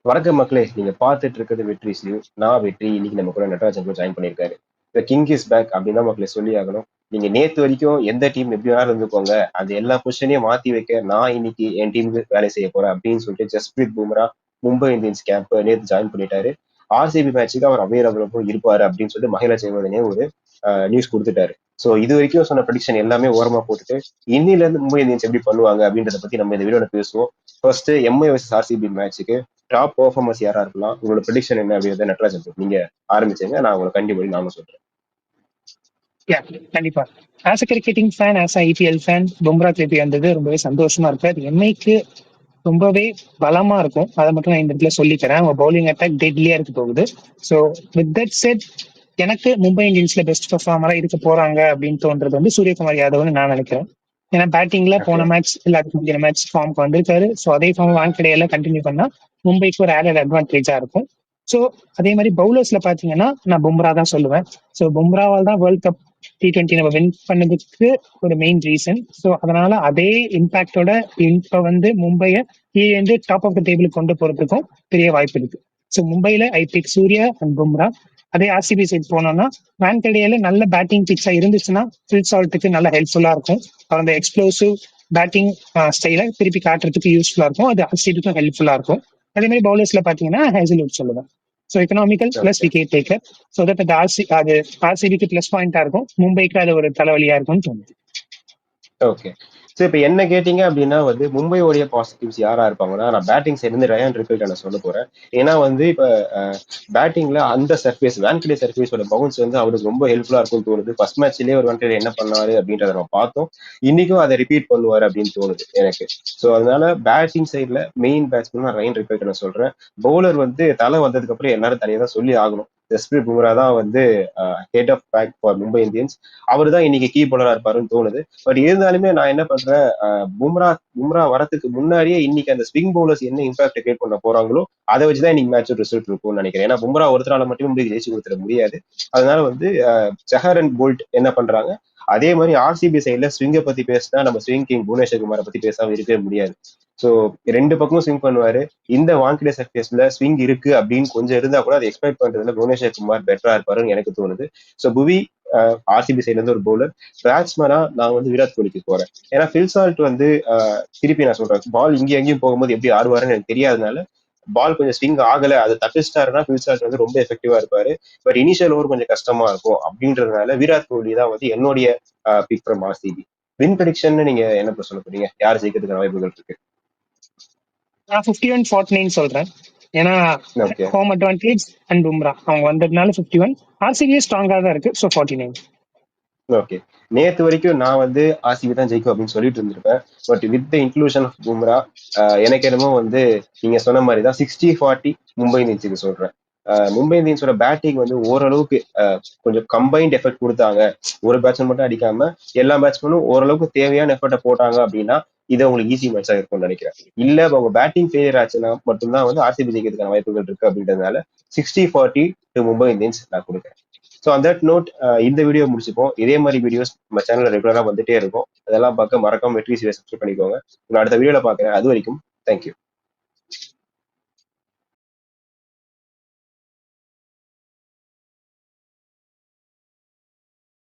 வணக்கம் மக்களே, நீங்க பார்த்துட்டு இருக்கிறது வெற்றி சிவ். நான் வெற்றி. இன்னைக்கு நம்ம கூட நடராஜன் கூட ஜாயின் பண்ணியிருக்காரு. இந்த கிங் இஸ் பேக் அப்படின்னு தான் மக்களே சொல்லி ஆகணும். நீங்க நேத்து வரைக்கும் எந்த டீம் எப்படி வேணாலும் இருந்துக்கோங்க, அந்த எல்லா பொசிஷனையும் மாத்தி வைக்க நான் இன்னைக்கு என் டீமுக்கு வேலை செய்ய போறேன் அப்படின்னு சொல்லிட்டு ஜஸ்பிரீத் பும்ரா மும்பை இந்தியன்ஸ் கேம்ப் நேத்து ஜாயின் பண்ணிட்டாரு. ஆர்சிபி மேட்சுக்கு அவர் அவைலபிளும் இருப்பாரு அப்படின்னு சொல்லிட்டு மகிழ செய்வதனே ஒரு நியூஸ் கொடுத்துட்டாரு. ஸோ இது வரைக்கும் சொன்ன ப்ரெடிக்ஷன் எல்லாமே ஓரமா போட்டுட்டு இன்னில இருந்து மும்பை இந்தியன்ஸ் எப்படி பண்ணுவாங்க அப்படின்றத பத்தி நம்ம இந்த வீடியோல பேசுவோம். ஃபர்ஸ்ட் எம்ஐ வர்சஸ் ஆர்சிபி மேட்சுக்கு டாப் பெர்ஃபார்மர்ஸ் யாரா இருக்கலாம், உங்களோட ப்ரெடிக்ஷன் என்ன அப்படின்றத நட்ராஜன் நீங்க ஆரம்பிச்சீங்க. நான் உங்களை கண்டிப்பா நானும் சொல்றேன். கண்டிப்பா. As a cricketing fan, as IPL fan, Bumrah திருப்பி வந்தது ரொம்பவே சந்தோஷமா இருக்கு. அது எம்ஐக்கு ரொம்பவே பலமா இருக்கும். அதை மட்டும் நான் இந்த இடத்துல சொல்லிக்கிறேன். அவங்க பவுலிங் அட்டாக் டெட்லியா இருக்க போகுது. ஸோ வித் தட் செட், எனக்கு மும்பை இந்தியன்ஸ்ல பெஸ்ட் பெர்ஃபார்மரா இருக்க போறாங்க அப்படின்னு தோன்றது வந்து சூரியகுமார் யாதவ்னு நான் நினைக்கிறேன். ஏன்னா பேட்டிங்ல போன மேட்ச் எல்லாத்துக்கும் முந்தின மேட்ச் ஃபார்முக்கு வந்திருக்காரு. ஸோ அதே ஃபார்ம் வான்கடையில கண்டினியூ பண்ணா மும்பைக்கு ஒரு ஆடட் அட்வான்டேஜா இருக்கும். ஸோ அதே மாதிரி பவுலர்ஸ்ல பாத்தீங்கன்னா நான் பும்ரா தான் சொல்லுவேன். ஸோ பும்ராவால் தான் வேர்ல்ட் கப் T20 நம்ம வின் பண்ணதுக்கு ஒரு மெயின் ரீசன். ஸோ அதனால அதே இம்பாக்டோட இப்ப வந்து மும்பையை கீழே டாப் ஆஃப் த டேபிள் கொண்டு போறதுக்கும் பெரிய வாய்ப்பு இருக்கு. ஸோ மும்பைல ஐ பிக் சூர்யா அண்ட் பும்ரா. அதே ஆர்சிபி சைட் போனோம்னா வான்கடையில நல்ல பேட்டிங் பிக்ஸா இருந்துச்சுன்னா ஃபில் சால்ட்டுக்கு நல்ல ஹெல்ப்ஃபுல்லா இருக்கும். அந்த எக்ஸ்ப்ளோசிவ் பேட்டிங் ஸ்டைல திருப்பி காட்டுறதுக்கு யூஸ்ஃபுல்லா இருக்கும். அது ஆர்சிபிக்கும் ஹெல்ப்ஃபுல்லா இருக்கும். அதே மாதிரி பவுலர்ஸ்ல பாத்தீங்கன்னா ஹேசல்வுட் சொல்லுவேன். So economical plus wicket taker. So that அது ஆர்சிபிக்கு பிளஸ் பாயிண்டா இருக்கும், மும்பைக்கு அது ஒரு தலைவலியா இருக்கும்னு தோணுது. ஓகே. சரி, இப்ப என்ன கேட்டீங்க அப்படின்னா வந்து மும்பையோடைய பாசிட்டிவ்ஸ் யாரா இருப்பாங்கன்னா, நான் பேட்டிங் சைடு இருந்து ரயான் ரிப்பல்ட்ட நான் சொல்ல போறேன். ஏன்னா வந்து இப்ப பேட்டிங்ல அந்த சர்ஃபேஸ் வான்கடே சர்ஃபேஸோட பவுன்ஸ் வந்து அவருக்கு ரொம்ப ஹெல்ப்ஃபுல்லா இருக்கும்னு தோணுது. ஃபர்ஸ்ட் மேட்ச்லயே ஒரு வான்கடே என்ன பண்ணாரு அப்படின்றத நம்ம பார்த்தோம். இன்னைக்கும் அதை ரிப்பீட் பண்ணுவாரு அப்படின்னு தோணுது எனக்கு. ஸோ அதனால பேட்டிங் சைட்ல மெயின் பேட்ஸ்மேன் நான் ரயான் ரிப்பல்ட்ட நான் சொல்றேன். பவுலர் வந்து தலை வந்ததுக்கு அப்புறம் எல்லாரும் தனியாக தான் சொல்லி ஆகணும். ஜஸ்பிரீத் பும்ரா தான் வந்து head of pack for Mumbai Indians. அவர் தான் இன்னைக்கு கீ பவுலரா இருப்பாருன்னு தோணுது. பட் இருந்தாலுமே நான் என்ன பண்றேன், பும்ரா பும்ரா வரதுக்கு முன்னாடியே இன்னைக்கு அந்த ஸ்விங் பவுலர்ஸ் என்ன இம்பாக்ட் கிரியேட் பண்ண போறாங்களோ அதை வச்சுதான் இன்னைக்கு மேட்ச் ரிசல்ட் இருக்கும்னு நினைக்கிறேன். ஏன்னா பும்ரா ஒருத்தரால மட்டும் முடிவு ஜெயிச்சு கொடுத்துட முடியாது. அதனால வந்து சஹர் அண்ட் போல்ட் என்ன பண்றாங்க, அதே மாதிரி ஆர்சிபி சைட்ல ஸ்விங்கை பத்தி பேசினா நம்ம ஸ்விங் கிங் புவனேஸ்வர் குமாரை பத்தி பேசாம இருக்கவே முடியாது. சோ ரெண்டு பக்கமும் ஸ்விங் பண்ணுவாரு. இந்த வான்கடே சர்ஃபேஸ்ல ஸ்விங் இருக்கு அப்படின்னு கொஞ்சம் இருந்தா கூட அதை எக்ஸ்பெக்ட் பண்றதுல புவனேஸ்வர் குமார் பெட்டரா இருப்பாருன்னு எனக்கு தோணுது. சோ புவி ஆர்சிபி சைட்ல இருந்து ஒரு பவுலர். பேட்ஸ்மேனா நான் வந்து விராட் கோலிக்கு போறேன். ஏன்னா பில்சால்ட் வந்து திருப்பி நான் சொல்றேன், பால் இங்கே எங்கேயும் போகும்போது எப்படி ஆடுவாருன்னு எனக்கு தெரியாதனால பால் கொஞ்சம் ஸ்விங் ஆகல, அதை தப்பிச்சிட்டாருன்னா பில்சால்ட் வந்து ரொம்ப எஃபெக்டிவா இருப்பாரு. பட் இனிஷியல் ஓவர் கொஞ்சம் கஷ்டமா இருக்கும் அப்படின்றதுனால விராட் கோலி தான் வந்து என்னுடைய big from RCB. Win prediction நீங்க என்ன சொல்ல போறீங்க, யார் ஜெயிக்கிறதுக்கான வாய்ப்புகள் இருக்கு? நான் 51-49 சொல்றேன். ஏன்னா ஹோம் அட்வான்டேஜ் அண்ட் பும்ரா அவங்க வந்ததுனால 51. ஆர்சிபி ஸ்ட்ராங்கா தான் இருக்கு. ஸோ 49. ஓகே. நேத்து வரைக்கும் நான் வந்து ஆர்சிபி தான் ஜெயிக்கும் அப்படின்னு சொல்லிட்டு இருந்திருப்பேன். But with the inclusion of Bumrah எனக்கு என்னமோ வந்து நீங்க சொன்ன மாதிரி தான் 60-40 மும்பை இந்தியன்ஸுக்கு சொல்றேன். மும்பை இந்தியன்ஸோட பேட்டிங் வந்து ஓரளவுக்கு கொஞ்சம் கம்பைன்ட் எஃபர்ட் கொடுத்தாங்க. ஒரு பேட்ஸ்மேன் மட்டும் அடிக்காம எல்லா பேட்ஸ்மேனும் ஓரளவுக்கு தேவையான எஃபர்ட்டை போட்டாங்க அப்படின்னா இது உங்களுக்கு ஈஸி மேட்சா இருக்கும்னு நினைக்கிறேன். இல்ல அவங்க பேட்டிங் ஃபெயிலியர் ஆச்சுன்னா மட்டும்தான் வந்து ஆர்சிபி ஜெயிக்கிறதுக்கான வாய்ப்புகள் இருக்கு அப்படின்றதுனால 60-40 மும்பை இந்தியன்ஸ் நான் கொடுக்குறேன். ஸோ அந்த நோட் இந்த வீடியோ முடிச்சுப்போம். இதே மாதிரி வீடியோஸ் நம்ம சேனல்ல ரெகுலரா வந்துட்டே இருக்கும். அதெல்லாம் பார்க்க மறக்காம வெற்றி சப்ஸ்கிரைப் பண்ணிக்கோங்க. நான் அடுத்த வீடியோல பாக்குறேன். அது வரைக்கும் தேங்க்யூ.